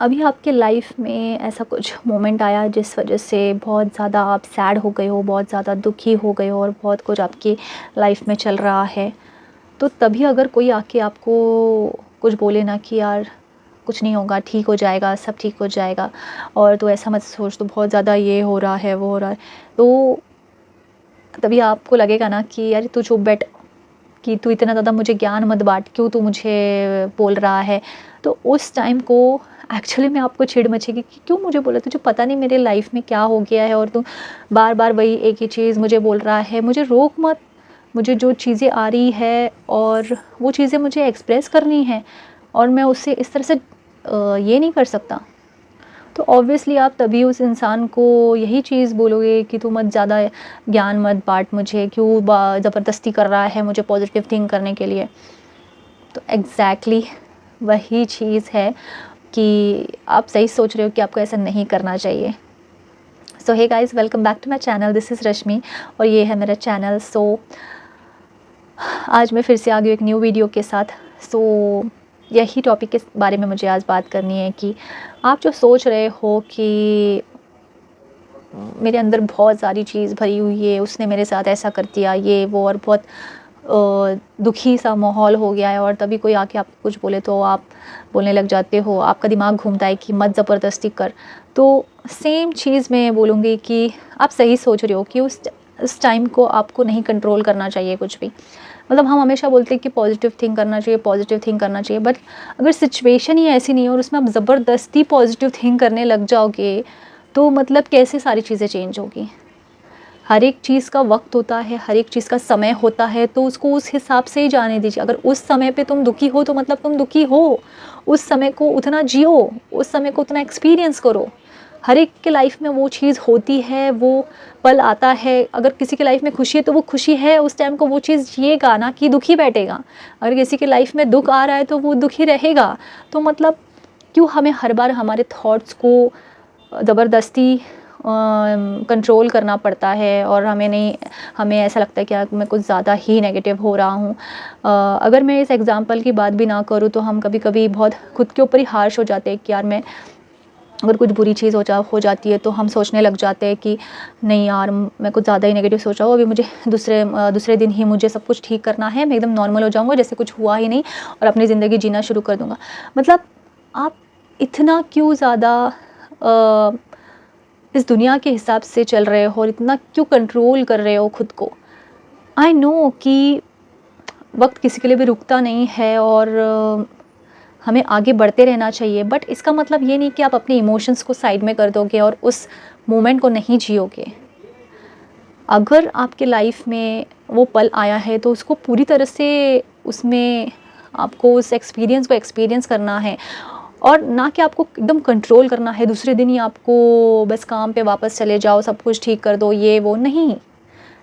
अभी आपके लाइफ में ऐसा कुछ मोमेंट आया जिस वजह से बहुत ज़्यादा आप सैड हो गए हो, बहुत ज़्यादा दुखी हो गए हो और बहुत कुछ आपकी लाइफ में चल रहा है, तो तभी अगर कोई आके आपको कुछ बोले ना कि यार कुछ नहीं होगा, ठीक हो जाएगा, सब ठीक हो जाएगा और तू ऐसा मत सोच, तो बहुत ज़्यादा ये हो रहा है, वो हो रहा है, तो तभी आपको लगेगा ना कि यार तू चुप बैठ, कि तू इतना ज़्यादा मुझे ज्ञान मत बाँट, क्यों तू मुझे बोल रहा है। तो उस टाइम को एक्चुअली में आपको चिढ़ मचेगी कि क्यों मुझे बोला, तुझे पता नहीं मेरे लाइफ में क्या हो गया है और तू बार-बार वही एक ही चीज़ मुझे बोल रहा है। मुझे रोक मत, मुझे जो चीज़ें आ रही है और वो चीज़ें मुझे एक्सप्रेस करनी है और मैं उससे इस तरह से ये नहीं कर सकता। तो ऑब्वियसली आप तभी उस इंसान को यही चीज़ बोलोगे कि तू मत ज़्यादा ज्ञान मत बाँट मुझे, क्यों ज़बरदस्ती कर रहा है मुझे पॉजिटिव थिंक करने के लिए। तो एग्ज़ैक्टली वही चीज़ है कि आप सही सोच रहे हो कि आपको ऐसा नहीं करना चाहिए। So hey guys, welcome back to my channel, this is Rashmi और ये है मेरा चैनल। सो आज मैं फिर से आ गई एक न्यू वीडियो के साथ। सो यही टॉपिक के बारे में मुझे आज बात करनी है कि आप जो सोच रहे हो कि मेरे अंदर बहुत सारी चीज़ भरी हुई है, उसने मेरे साथ ऐसा कर दिया, ये वो, और बहुत दुखी सा माहौल हो गया है और तभी कोई आके आपको कुछ बोले तो आप बोलने लग जाते हो, आपका दिमाग घूमता है कि मत ज़बरदस्ती कर। तो सेम चीज़ मैं बोलूँगी कि आप सही सोच रहे हो कि उस टाइम को आपको नहीं कंट्रोल करना चाहिए कुछ भी। मतलब हम हमेशा बोलते हैं कि पॉजिटिव थिंक करना चाहिए, पॉजिटिव थिंक करना चाहिए, बट अगर सिचुएशन ही ऐसी नहीं है और उसमें आप ज़बरदस्ती पॉजिटिव थिंक करने लग जाओगे, तो मतलब कैसे सारी चीज़ें चेंज होगी। हर एक चीज़ का वक्त होता है, हर एक चीज़ का समय होता है, तो उसको उस हिसाब से ही जाने दीजिए। अगर उस समय पे तुम दुखी हो तो मतलब तुम दुखी हो, उस समय को उतना जियो, उस समय को उतना एक्सपीरियंस करो। हर एक के लाइफ में वो चीज़ होती है, वो पल आता है। अगर किसी के लाइफ में खुशी है तो वो खुशी है, उस टाइम को वो चीज़ जिएगा, ना कि दुखी बैठेगा। अगर किसी के लाइफ में दुख आ रहा है तो वो दुखी रहेगा। तो मतलब क्यों हमें हर बार हमारे थॉट्स को ज़बरदस्ती कंट्रोल करना पड़ता है और हमें ऐसा लगता है कि यार मैं कुछ ज़्यादा ही नेगेटिव हो रहा हूँ। अगर मैं इस एग्ज़ाम्पल की बात भी ना करूँ तो हम कभी-कभी बहुत खुद के ऊपर ही हार्श हो जाते हैं कि यार मैं अगर कुछ बुरी चीज़ हो जाती है तो हम सोचने लग जाते हैं कि नहीं यार, मैं कुछ ज़्यादा ही नेगेटिव सोच रहा हूँ, अभी मुझे दूसरे दिन ही मुझे सब कुछ ठीक करना है, मैं एकदम नॉर्मल हो जाऊँगा जैसे कुछ हुआ ही नहीं और अपनी ज़िंदगी जीना शुरू कर दूँगा। मतलब आप इतना क्यों ज़्यादा इस दुनिया के हिसाब से चल रहे हो और इतना क्यों कंट्रोल कर रहे हो खुद को। आई नो कि वक्त किसी के लिए भी रुकता नहीं है और हमें आगे बढ़ते रहना चाहिए, बट इसका मतलब ये नहीं कि आप अपने इमोशंस को साइड में कर दोगे और उस मोमेंट को नहीं जियोगे। अगर आपके लाइफ में वो पल आया है तो उसको पूरी तरह से उसमें आपको उस एक्सपीरियंस को एक्सपीरियंस करना है और ना कि आपको एकदम कंट्रोल करना है, दूसरे दिन ही आपको बस काम पे वापस चले जाओ, सब कुछ ठीक कर दो, ये वो नहीं।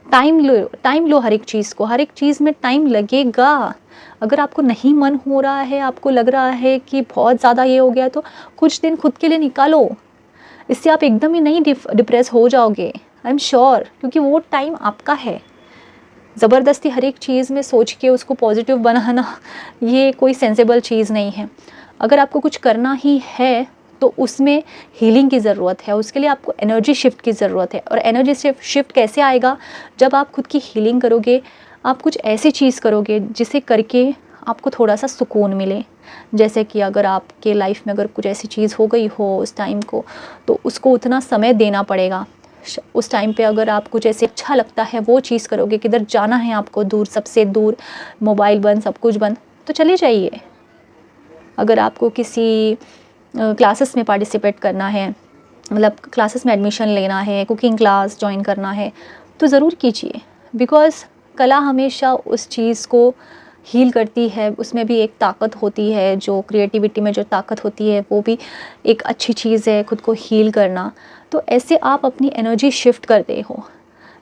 टाइम लो, हर एक चीज़ को, हर एक चीज़ में टाइम लगेगा। अगर आपको नहीं मन हो रहा है, आपको लग रहा है कि बहुत ज़्यादा ये हो गया, तो कुछ दिन खुद के लिए निकालो। इससे आप एकदम ही नहीं डिप्रेस हो जाओगे, आई एम श्योर, क्योंकि वो टाइम आपका है। ज़बरदस्ती हर एक चीज़ में सोच के उसको पॉजिटिव बनाना ये कोई सेंसेबल चीज़ नहीं है। अगर आपको कुछ करना ही है तो उसमें हीलिंग की ज़रूरत है, उसके लिए आपको एनर्जी शिफ्ट की ज़रूरत है। और एनर्जी शिफ्ट कैसे आएगा? जब आप खुद की हीलिंग करोगे, आप कुछ ऐसी चीज़ करोगे जिसे करके आपको थोड़ा सा सुकून मिले। जैसे कि अगर आपके लाइफ में अगर कुछ ऐसी चीज़ हो गई हो उस टाइम को, तो उसको उतना समय देना पड़ेगा। उस टाइम पे अगर आप कुछ ऐसे अच्छा लगता है वो चीज़ करोगे, किधर जाना है आपको दूर, सबसे दूर, मोबाइल बंद, सब कुछ बंद, तो चले जाइए। अगर आपको किसी क्लासेस में पार्टिसिपेट करना है, मतलब क्लासेस में एडमिशन लेना है, कुकिंग क्लास जॉइन करना है, तो ज़रूर कीजिए। बिकॉज़ कला हमेशा उस चीज़ को हील करती है, उसमें भी एक ताकत होती है, जो क्रिएटिविटी में जो ताकत होती है वो भी एक अच्छी चीज़ है, खुद को हील करना। तो ऐसे आप अपनी एनर्जी शिफ्ट करते हो,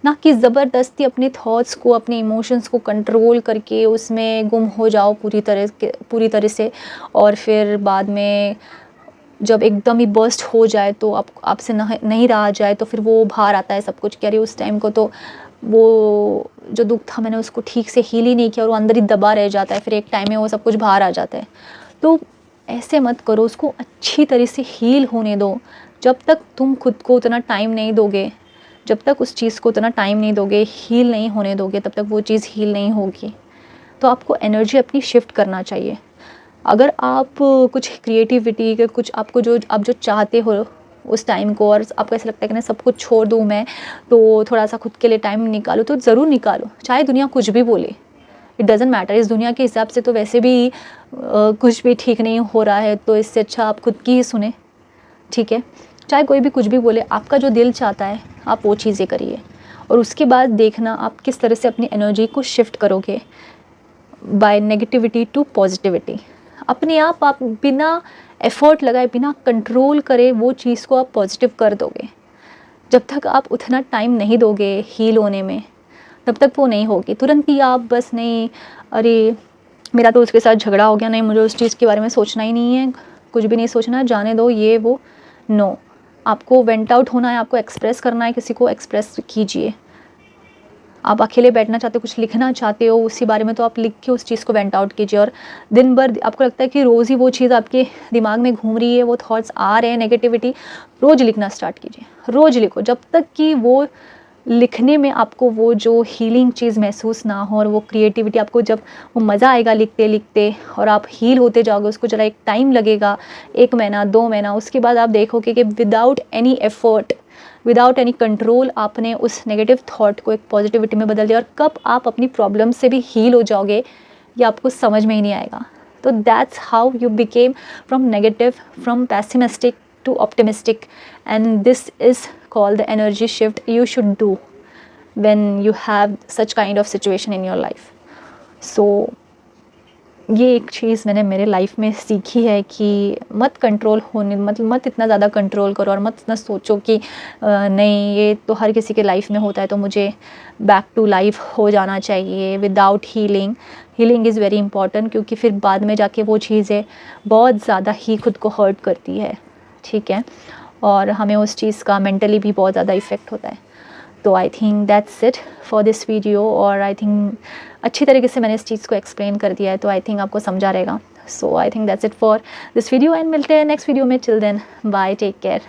ना कि ज़बरदस्ती अपने थॉट्स को, अपने इमोशंस को कंट्रोल करके उसमें गुम हो जाओ पूरी तरह से, और फिर बाद में जब एकदम ही बर्स्ट हो जाए तो आपसे नहीं रहा जाए, तो फिर वो बाहर आता है सब कुछ कि अरे उस टाइम को तो वो जो दुख था मैंने उसको ठीक से हील ही नहीं किया और वो अंदर ही दबा रह जाता है, फिर एक टाइम में वो सब कुछ बाहर आ जाता है। तो ऐसे मत करो, उसको अच्छी तरह से हील होने दो। जब तक तुम खुद को उतना टाइम नहीं दोगे, जब तक उस चीज़ को उतना टाइम नहीं दोगे, हील नहीं होने दोगे, तब तक वो चीज़ हील नहीं होगी। तो आपको एनर्जी अपनी शिफ्ट करना चाहिए। अगर आप कुछ क्रिएटिविटी के कुछ आपको जो आप जो चाहते हो उस टाइम को, और आपको ऐसा लगता है कि ना सब कुछ छोड़ दूँ मैं, तो थोड़ा सा खुद के लिए टाइम निकालो, तो ज़रूर निकालो, चाहे दुनिया कुछ भी बोले। It doesn't matter. इस दुनिया के हिसाब से तो वैसे भी कुछ भी ठीक नहीं हो रहा है, तो इससे अच्छा आप खुद की ही सुने, ठीक है। चाहे कोई भी कुछ भी बोले, आपका जो दिल चाहता है आप वो चीज़ें करिए, और उसके बाद देखना आप किस तरह से अपनी एनर्जी को शिफ्ट करोगे बाय नेगेटिविटी टू पॉजिटिविटी। अपने आप बिना एफर्ट लगाए, बिना कंट्रोल करे वो चीज़ को आप पॉजिटिव कर दोगे। जब तक आप उतना टाइम नहीं दोगे हील होने में, तब तक वो नहीं होगी। तुरंत ही आप बस नहीं, अरे मेरा तो उसके साथ झगड़ा हो गया, नहीं मुझे उस चीज़ के बारे में सोचना ही नहीं है, कुछ भी नहीं सोचना, जाने दो ये वो, नो। आपको वेंट आउट होना है, आपको एक्सप्रेस करना है, किसी को एक्सप्रेस कीजिए। आप अकेले बैठना चाहते हो, कुछ लिखना चाहते हो उसी बारे में, तो आप लिख के उस चीज़ को वेंट आउट कीजिए। और दिन भर आपको लगता है कि रोज़ ही वो चीज़ आपके दिमाग में घूम रही है, वो थॉट्स आ रहे हैं नेगेटिविटी, रोज़ लिखना स्टार्ट कीजिए, रोज़ लिखो, जब तक कि वो लिखने में आपको वो जो हीलिंग चीज़ महसूस ना हो, और वो क्रिएटिविटी आपको जब वो मज़ा आएगा लिखते लिखते, और आप हील होते जाओगे। उसको ज़रा एक टाइम लगेगा, 1 महीना 2 महीना, उसके बाद आप देखोगे कि without any effort, without any control, आपने उस नेगेटिव थॉट को एक पॉजिटिविटी में बदल दिया। और कब आप अपनी प्रॉब्लम से भी हील हो जाओगे ये आपको समझ में ही नहीं आएगा। तो that's how you became from negative, from pessimistic to optimistic, and this is called the energy shift you should do when you have such kind of situation in your life. So ये एक चीज़ मैंने मेरे life में सीखी है कि मत control होने, मतलब मत इतना ज़्यादा कंट्रोल करो, और मत इतना सोचो कि नहीं ये तो हर किसी के लाइफ में होता है तो मुझे बैक टू लाइफ हो जाना चाहिए without healing. Healing is very important, क्योंकि फिर बाद में जाके वो चीज़ें बहुत ज़्यादा ही खुद को हर्ट करती है, ठीक है, और हमें उस चीज़ का मेंटली भी बहुत ज़्यादा इफ़ेक्ट होता है। तो आई think that's it for this video, और आई थिंक अच्छी तरीके से मैंने इस चीज़ को एक्सप्लेन कर दिया है, तो आई थिंक आपको समझा रहेगा। So I think that's it for this video, and मिलते हैं नेक्स्ट वीडियो में। Till then bye, take care.